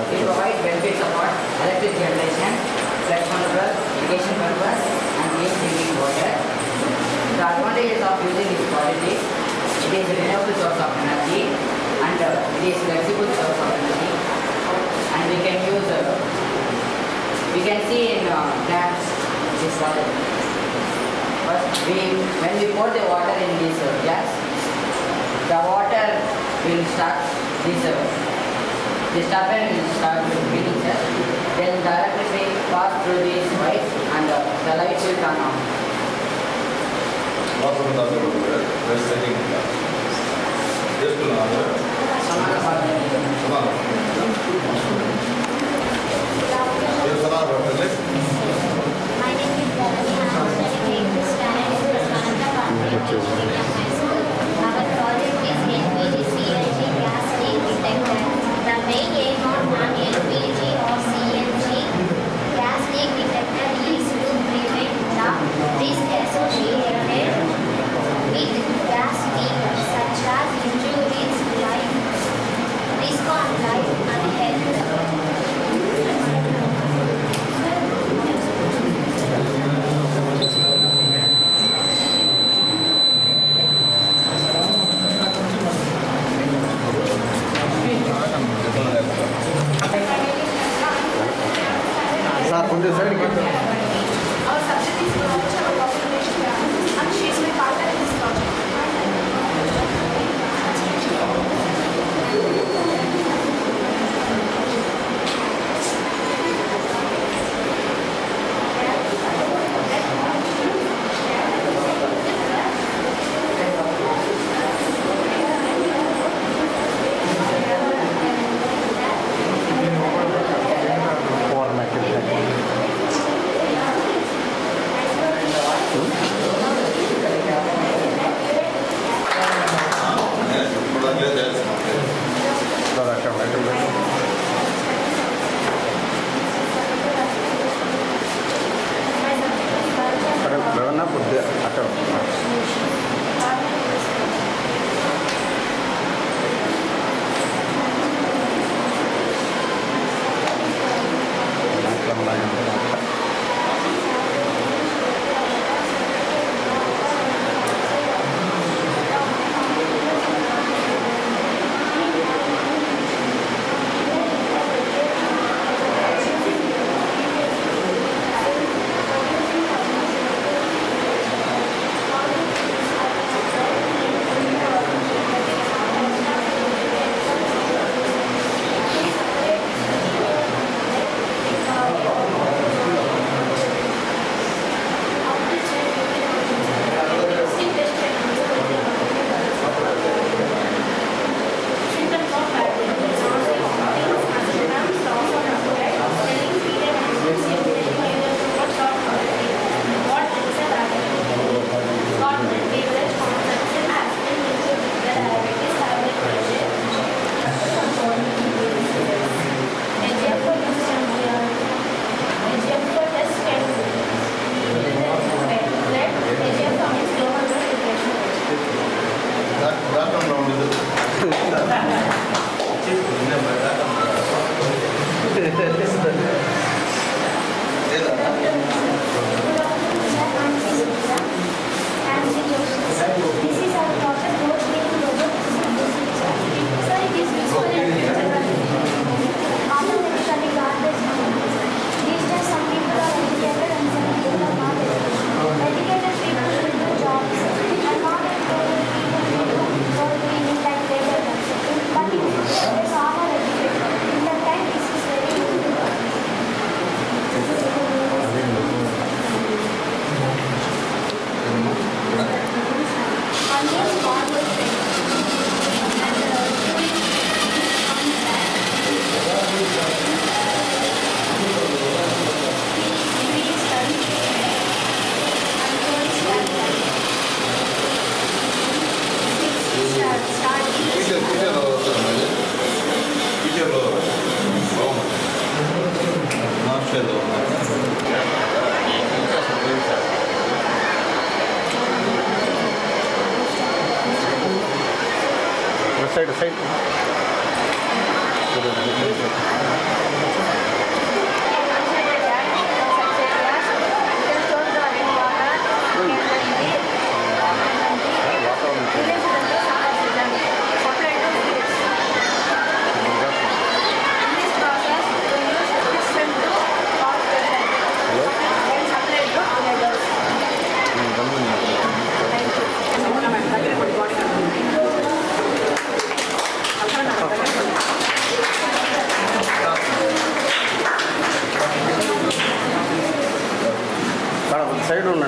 It provides benefits support, electric generation, flood control, irrigation purpose, and clean drinking water. The advantages of using this quality: it is a renewable source of energy, and it is flexible source of energy, and we can use. We can see in taps this water. First, when we pour the water in this gas, the water will start this turbine will start spinning, then the electricity pass through these pipes and the light will turn on. My name is Dharani. I am studying 8th standard in Sananda Convent Engineering High School. Our project is LPG CNG gas leak detector. The main aim of LPG or CNG gas leak detector is to prevent the risk associated with gas leak, such as injuries, risk on life and health. Our subject is knowledge of population and she is my partner in this project.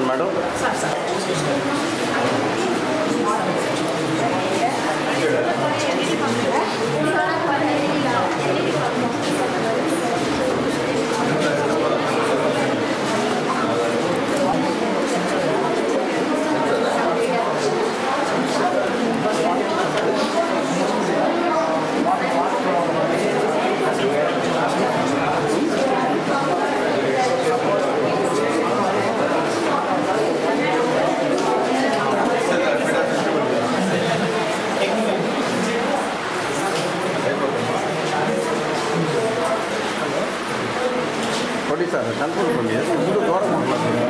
Madam. Sir కనుక్కోండి ఇప్పుడు దూరం ఉంటుంది.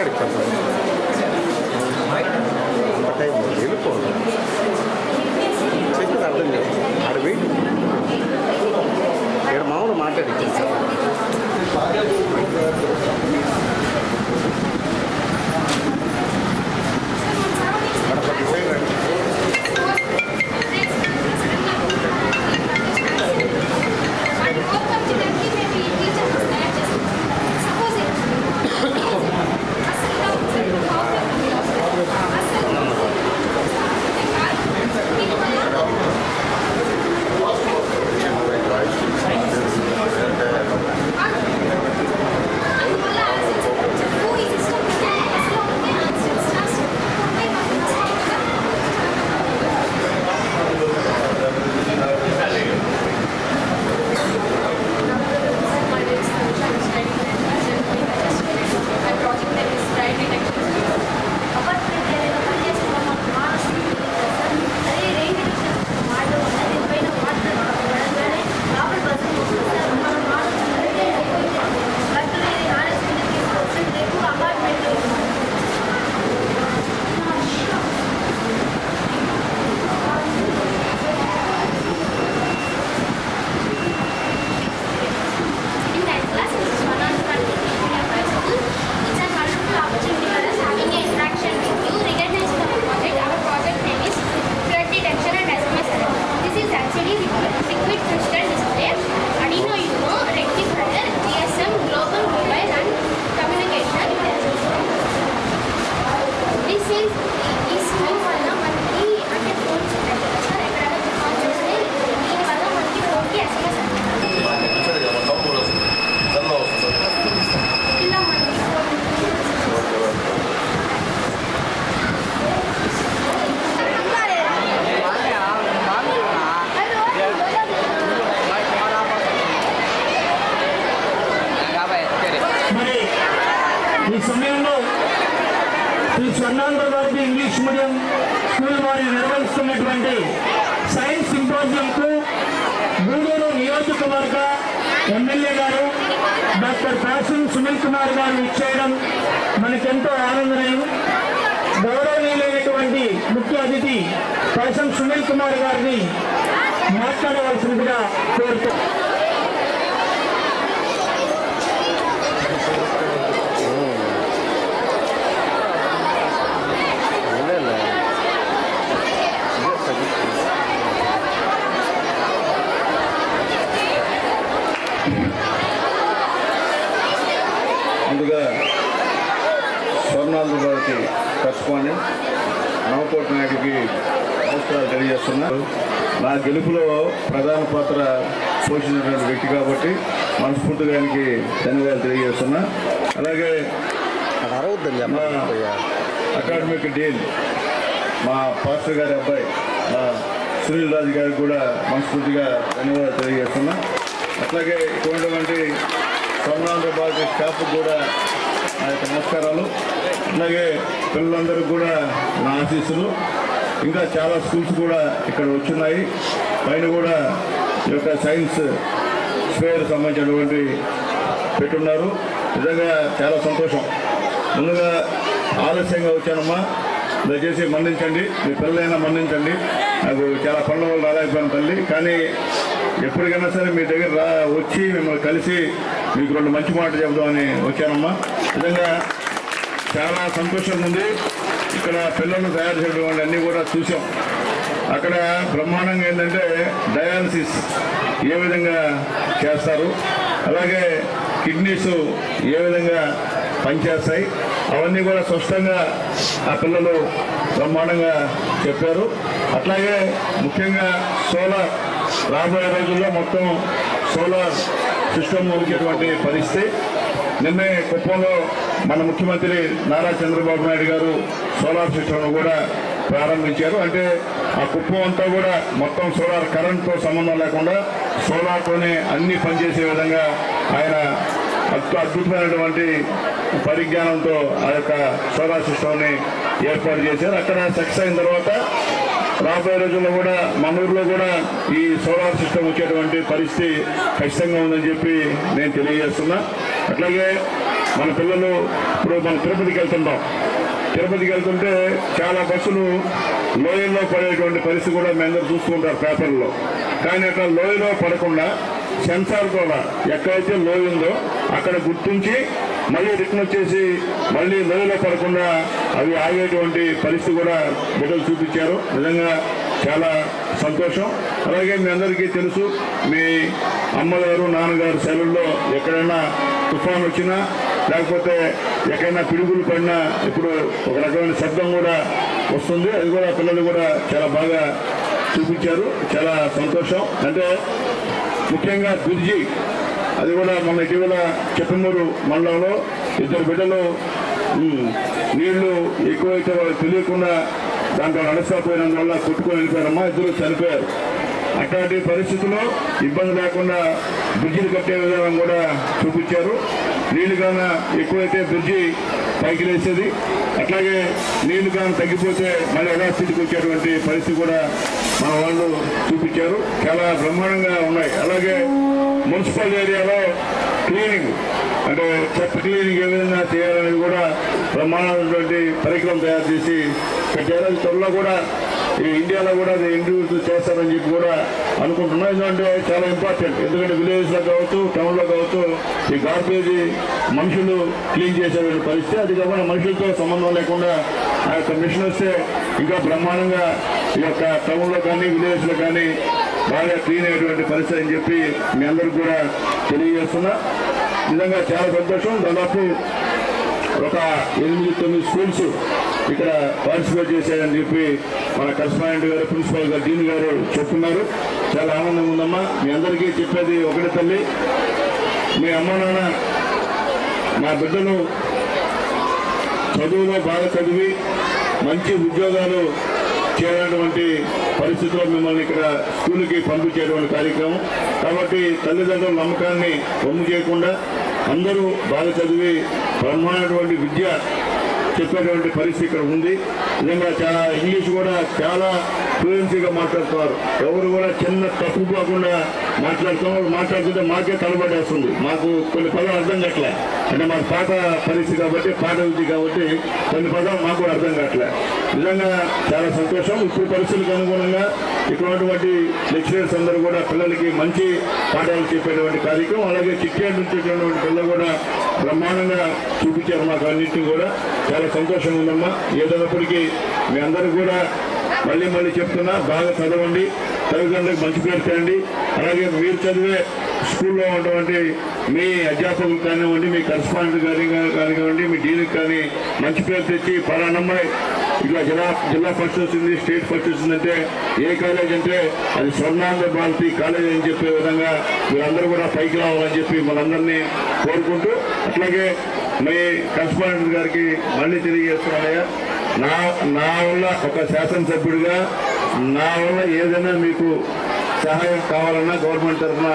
మాట్లాడిస్తాను అంత time వెళ్ళిపోవాలి చెప్పేది అర్థం లేదు ఆడ వెయిట్ ఇక్కడ మామూలు మాట్లాడిచ్చాను సార్ గణపతి సైడ్ రండి స్వర్ణాంధ్రభారతి ఇంగ్లీష్ మీడియం స్కూల్ వారి నిర్వహిస్తున్నటువంటి సైన్స్ సింపోజియంకు గూడూరు నియోజకవర్గ ఎమ్మెల్యే గారు డాక్టర్ పాసం సునీల్ కుమార్ గారు ఇచ్చేయడం మనకెంతో ఆనందనీయం. గౌరవనీయులైనటువంటి ముఖ్య అతిథి పాసం సునీల్ కుమార్ గారిని మాట్లాడవలసిందిగా కోరుతున్నాను. ముందుగా స్వర్ణాంధ్రభారతి కరెస్పాండెంట్ నవకోటి నాయుడికి నమస్కారాలు తెలియజేస్తున్నారు. నా గెలుపులో ప్రధాన పాత్ర పోషించినటువంటి వ్యక్తి కాబట్టి మనస్ఫూర్తిగా ఆయనకి ధన్యవాదాలు తెలియజేస్తున్నా. అలాగే మా అకాడమిక్ డీన్ మా పాస్టర్ గారి అబ్బాయి మా సునీల్ రాజు గారికి కూడా మనస్ఫూర్తిగా ధన్యవాదాలు తెలియజేస్తున్నా. అట్లాగే ఇటువంటి స్వర్ణాంధ్రభారతి స్టాఫ్ కూడా నా యొక్క నమస్కారాలు. అలాగే పిల్లలందరికీ కూడా నా ఆశీస్సులు. ఇంకా చాలా స్కూల్స్ కూడా ఇక్కడ వచ్చున్నాయి. పైన కూడా ఈ యొక్క సైన్స్ ఫేర్ సంబంధించినటువంటి పెట్టున్నారు. నిజంగా చాలా సంతోషం. ముందుగా ఆలస్యంగా వచ్చానమ్మా, దయచేసి మన్నించండి, మీ పిల్లలైనా మన్నించండి. నాకు చాలా పనుల వల్ల రాలేకపోయిన తల్లి, కానీ ఎప్పటికైనా సరే మీ దగ్గర వచ్చి మిమ్మల్ని కలిసి మీకు 2 మంచి మాటలు చెబుదామని వచ్చానమ్మా. నిజంగా చాలా సంతోషంగా ఉంది. ఇక్కడ పిల్లలు తయారు చేయడం అన్నీ కూడా చూసాం. అక్కడ బ్రహ్మాండంగా ఏంటంటే డయాలసిస్ ఏ విధంగా చేస్తారు, అలాగే కిడ్నీస్ ఏ విధంగా పనిచేస్తాయి, అవన్నీ కూడా స్పష్టంగా ఆ పిల్లలు బ్రహ్మాండంగా చెప్పారు. అట్లాగే ముఖ్యంగా సోలార్ రాబోయే రోజుల్లో మొత్తం సోలార్ సిస్టమ్ వచ్చేటువంటి పరిస్థితి. నిన్నే కుప్పంలో మన ముఖ్యమంత్రి నారా చంద్రబాబు నాయుడు గారు సోలార్ సిస్టమ్ను కూడా ప్రారంభించారు. అంటే ఆ కుప్పం అంతా కూడా మొత్తం సోలార్ కరెంట్తో సంబంధం లేకుండా సోలార్తోనే అన్ని పనిచేసే విధంగా ఆయన అద్భుతమైనటువంటి పరిజ్ఞానంతో ఆ యొక్క సోలార్ సిస్టమ్ని ఏర్పాటు చేశారు. అక్కడ సక్సెస్ అయిన తర్వాత రాబోయే రోజుల్లో కూడా మన ఊరిలో కూడా ఈ సోలార్ సిస్టమ్ వచ్చేటువంటి పరిస్థితి ఖచ్చితంగా ఉందని చెప్పి నేను తెలియజేస్తున్నా. అట్లాగే మన పిల్లలు ఇప్పుడు మన తిరుపతికి వెళ్తుంటే చాలా బస్సులు లోయల్లో పడేటువంటి పరిస్థితి కూడా మీ అందరూ చూస్తుంటారు పేపర్లో. కానీ అట్లా లోయలో పడకుండా సెన్సార్ ద్వారా ఎక్కడైతే లోయ ఉందో అక్కడ గుర్తించి మళ్ళీ రిటర్న్ వచ్చేసి మళ్ళీ లోయలో పడకుండా అవి ఆగేటువంటి పరిస్థితి కూడా బిడ్డలు చూపించారు. నిజంగా చాలా సంతోషం. అలాగే మీ అందరికీ తెలుసు, మీ అమ్మగారు నాన్నగారు సెలవుల్లో ఎక్కడైనా తుఫాన్ వచ్చినా లేకపోతే ఎక్కడైనా పిడుగులు పడినా ఇప్పుడు ఒక రకమైన శబ్దం కూడా వస్తుంది. అది కూడా పిల్లలు కూడా చాలా బాగా చూపించారు. చాలా సంతోషం. అంటే ముఖ్యంగా బిర్జీ, అది కూడా మన ఇటీవల చిత్తమూరు మండలంలో 2 బిడ్డలు నీళ్లు ఎక్కువైతే వాళ్ళకి తెలియకుండా దాంట్లో నడుస్తాపోయినందువల్ల కొట్టుకొని వెళ్ళిపోయారమ్మా, 2 చనిపోయారు. అట్లాంటి పరిస్థితుల్లో ఇబ్బంది లేకుండా బ్రిడ్జిలు కట్టే విధానం కూడా చూపించారు. నీళ్లు కన్నా ఎక్కువైతే బ్రిడ్జి పైకి లేచేది, అట్లాగే నీళ్లు కానీ తగ్గిపోతే మళ్ళీ యథాస్థితికి వచ్చేటువంటి పరిస్థితి కూడా మన వాళ్ళు చూపించారు. చాలా బ్రహ్మాండంగా ఉన్నాయి. అలాగే మున్సిపల్ ఏరియాలో క్లీనింగ్, అంటే చెత్త క్లీనింగ్ ఏ విధంగా చేయాలనేది కూడా బ్రహ్మాండమైనటువంటి పరికరం తయారు చేసి పెట్టారు. అది త్వరలో కూడా ఈ ఇండియాలో కూడా అది ఇంట్రడ్యూస్ చేస్తారని చెప్పి కూడా అనుకుంటున్నాం. ఎందుకంటే చాలా ఇంపార్టెంట్. ఎందుకంటే విలేజ్లో కావచ్చు, టౌన్లో కావచ్చు, ఈ గార్బేజ్ మనుషులు క్లీన్ చేసే పరిస్థితి. అది కాకుండా మనుషులతో సంబంధం లేకుండా ఆ యొక్క మిషన్ వస్తే ఇంకా బ్రహ్మాండంగా ఈ యొక్క టౌన్లో కానీ విలేజ్లో కానీ బాగా క్లీన్ అయ్యేటువంటి పరిస్థితి అని చెప్పి మీ అందరికీ కూడా తెలియజేస్తున్నా. నిజంగా చాలా సంతోషం. దాదాపు ఒక 8-9 స్కూల్స్ ఇక్కడ పార్టిసిపేట్ చేశారని చెప్పి మన కరస్పాండెంట్ గారు, ప్రిన్సిపాల్ గారు, డీన్ గారు చెప్తున్నారు. చాలా ఆనందంగా ఉందమ్మా. మీ అందరికీ చెప్పేది ఒకటే తల్లి, మీ అమ్మ నాన్న మా బిడ్డలు చదువులో బాగా చదివి మంచి ఉద్యోగాలు చేయాలన్నటువంటి పరిస్థితుల్లో మిమ్మల్ని ఇక్కడ స్కూల్కి పంపించేటువంటి కార్యక్రమం. కాబట్టి తల్లిదండ్రుల నమ్మకాన్ని వమ్ము చేయకుండా అందరూ బాగా చదివి బ్రహ్మాండటువంటి విద్య చెప్పేటువంటి పరిస్థితి ఇక్కడ ఉంది. నిజంగా చాలా ఇంగ్లీష్ కూడా చాలా ఫ్లూయెన్సీగా మాట్లాడుతున్నారు. ఎవరు కూడా చిన్న తప్పు కాకుండా మాట్లాడుతున్నారు. మాట్లాడుతుంటే మాకే తలబడేస్తుంది. మాకు కొన్ని పదాలు అర్థం కావట్లే. అంటే మాకు పాత పరిస్థితి కాబట్టి, పాత విద్య కాబట్టి కొన్ని పదాలు మాకు కూడా అర్థం కావట్లే. నిజంగా చాలా సంతోషం. ఇప్పుడు పరిస్థితులకు అనుగుణంగా ఇటువంటి లెక్చరర్స్ అందరూ కూడా పిల్లలకి మంచి పాఠాలు చెప్పేటువంటి కార్యక్రమం. అలాగే చిట్కేట్ నుంచి వచ్చేటువంటి పిల్లలు కూడా బ్రహ్మాండంగా చూపించారు మాకు అన్నింటినీ కూడా. చాలా సంతోషంగా ఉందమ్మా. ఏదైనప్పటికీ మీ అందరూ కూడా మళ్ళీ చెప్తున్నా, బాగా చదవండి, తల్లిదండ్రులకు మంచి పేరు తేండి. అలాగే మీరు చదివే స్కూల్లో ఉన్నటువంటి మీ అధ్యాపకులు కానివ్వండి, మీ కరస్పాండెంట్ కానివ్వండి, మీ డీన్కి కానీ మంచి పేరు తెచ్చి పలానమ్మాయి ఇట్లా జిల్లా ఫస్ట్ వచ్చింది, స్టేట్ ఫస్ట్ వచ్చిందంటే ఏ కాలేజ్ అంటే అది స్వర్ణాంధ్ర భారతి కాలేజ్ అని చెప్పే విధంగా మీరందరూ కూడా పైకి రావాలని చెప్పి మనందరినీ కోరుకుంటూ, అట్లాగే మీ కరస్పాండెంట్ గారికి మళ్ళీ తెలియజేస్తున్నానయ్యా, నా వల్ల ఒక శాసనసభ్యుడిగా నా వల్ల ఏదైనా మీకు సహాయం కావాలన్నా గవర్నమెంట్ తరఫున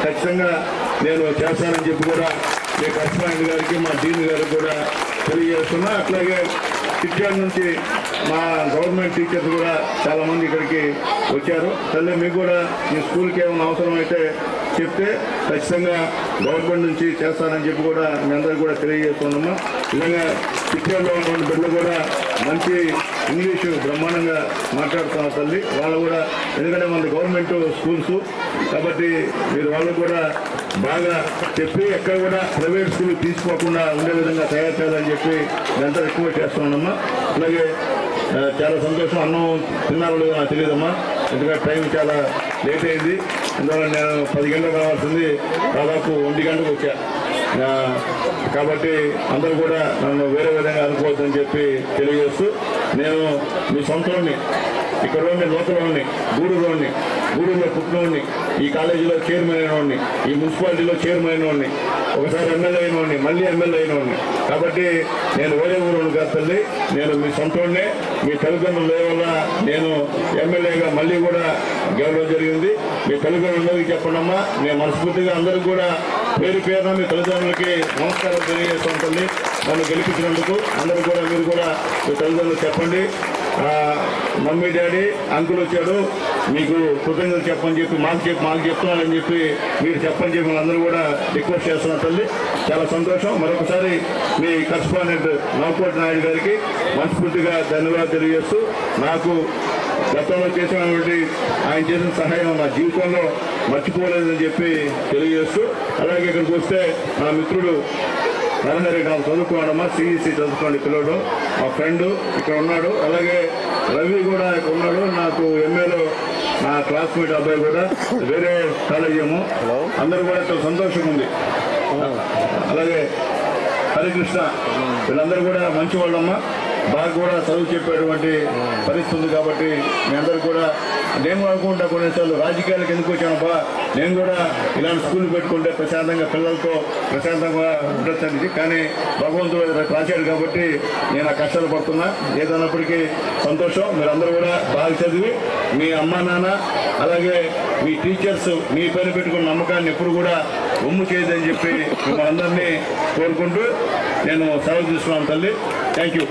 ఖచ్చితంగా నేను చేస్తానని చెప్పి కూడా మీ కరస్పాండెంట్ గారికి, మా డీన్ గారికి కూడా తెలియజేస్తున్నా. అట్లాగే టీచర్ నుంచి మా గవర్నమెంట్ టీచర్స్ కూడా చాలామంది ఇక్కడికి వచ్చారు. తల్లి మీకు కూడా ఈ స్కూల్కి ఏమైనా అవసరం అయితే చెప్తే ఖచ్చితంగా గవర్నమెంట్ నుంచి చేస్తానని చెప్పి కూడా మీ అందరికీ కూడా తెలియజేస్తున్నాము. నిజంగా టీచర్లో ఉన్నటువంటి బిడ్డలు కూడా మంచి ఇంగ్లీషు బ్రహ్మాండంగా మాట్లాడుతున్నారు తల్లి. వాళ్ళు కూడా ఎందుకంటే మన గవర్నమెంట్ స్కూల్స్ కాబట్టి మీరు వాళ్ళు కూడా బాగా చెప్పి ఎక్కడ కూడా ప్రైవేట్ స్కూల్ తీసుకోకుండా ఉండే విధంగా తయారు చేయాలని చెప్పి ఇదంతా ఎక్కువ చేస్తున్నామమ్మా. అలాగే చాలా సంతోషం. అన్నం తిన్నారో లేదో నాకు తెలియదమ్మా, ఎందుకంటే టైం చాలా లేట్ అయింది. అందువల్ల నేను 10 గంటలకు రావాల్సింది దాదాపు 1 గంటకు వచ్చా. కాబట్టి అందరూ కూడా నన్ను వేరే విధంగా అనుకోవద్దని చెప్పి తెలియజేస్తూ, నేను మీ సొంతంని ఇక్కడలోని లోకల్లోని గూడూరులో పుట్టినోడిని, ఈ కాలేజీలో చైర్మన్ అయినవాడిని, ఈ మున్సిపాలిటీలో చైర్మన్ అయినవాడిని, ఒకసారి ఎమ్మెల్యే అయినవాడిని, మళ్ళీ ఎమ్మెల్యే అయినవాడిని. కాబట్టి నేను వేరే ఊరు కాదు తల్లి, నేను మీ సొంతంనే. మీ తల్లిదండ్రుల వల్ల నేను ఎమ్మెల్యేగా మళ్ళీ కూడా గెలవడం జరిగింది. మీ తల్లిదండ్రులందరికీ చెప్పండమ్మా, నేను మనస్ఫూర్తిగా అందరికీ కూడా పేరు పేరున మీ తల్లిదండ్రులకి నమస్కారం తెలియజేస్తాను తల్లి. నన్ను గెలిపించినందుకు అందరూ కూడా మీరు కూడా మీ తల్లిదండ్రులు చెప్పండి, మమ్మీ డాడీ అంకుల్ వచ్చాడు మీకు కృతజ్ఞతలు చెప్పని చెప్పి మాకు చెప్తున్నారని చెప్పి మీరు చెప్పని చెప్పి అందరూ కూడా రిక్వెస్ట్ చేస్తున్నారు తల్లి. చాలా సంతోషం. మరొకసారి మీ కరెస్పాండెంట్ నవకోటి నాయుడు గారికి మనస్ఫూర్తిగా ధన్యవాదాలు తెలియజేస్తూ, నాకు గతంలో చేసినటువంటి ఆయన చేసిన సహాయం నా జీవితంలో మర్చిపోలేదని చెప్పి తెలియజేస్తూ, అలాగే ఇక్కడికి వస్తే నా మిత్రుడు నరహరి నాకు చదువుకోవడమా సిఈసి చదువుకోండి పిల్లడు మా ఫ్రెండ్ ఇక్కడ ఉన్నాడు. అలాగే రవి కూడా ఇక్కడ ఉన్నాడు. నాకు ఎంఏలో నా క్లాస్మేట్ అబ్బాయి కూడా వేరే కాలేజ్ ఏమో. అందరూ కూడా చాలా సంతోషంగా ఉంది. అలాగే హరికృష్ణ వీళ్ళందరూ కూడా మంచి వాళ్ళమ్మా. బాగా కూడా చదువు చెప్పేటువంటి పరిస్థితి ఉంది. కాబట్టి మీ అందరూ కూడా నేను అనుకుంటా కొన్నిసార్లు రాజకీయాలకు ఎందుకు వచ్చానబ్బా, నేను కూడా ఇలాంటి స్కూల్ పెట్టుకుంటే ప్రశాంతంగా పిల్లలతో ప్రశాంతంగా ఉండొచ్చని. కానీ భగవంతుడు రాశాడు కాబట్టి నేను ఆ కష్టాలు పడుతున్నా. ఏదన్నప్పటికీ సంతోషం. మీరందరూ కూడా బాగా చదివి మీ అమ్మా నాన్న అలాగే మీ టీచర్స్ మీ పైన పెట్టుకున్న నమ్మకాన్ని ఎప్పుడు కూడా ఒమ్ము చేయదని చెప్పి మిమ్మల్ని అందరినీ కోరుకుంటూ నేను సెలవు తీసుకున్నాను తల్లి. Thank you.